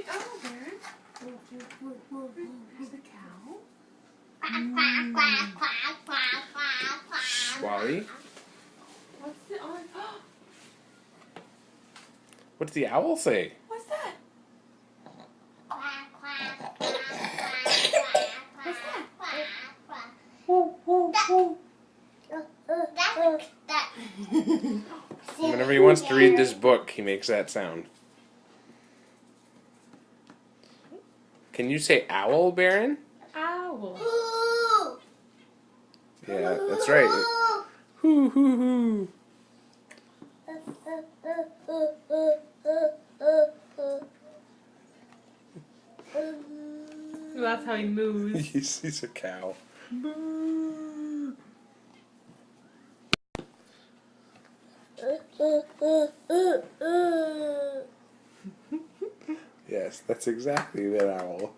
the owl, Beren? There's the cow. Wally? What's the owl? What's the owl say? What's that? What's that? Whenever he wants to read this book, he makes that sound. Can you say owl, Beren? Owl. Yeah, that's right. Hoo hoo hoo. That's how he moves. He's a cow. Yes, that's exactly that owl.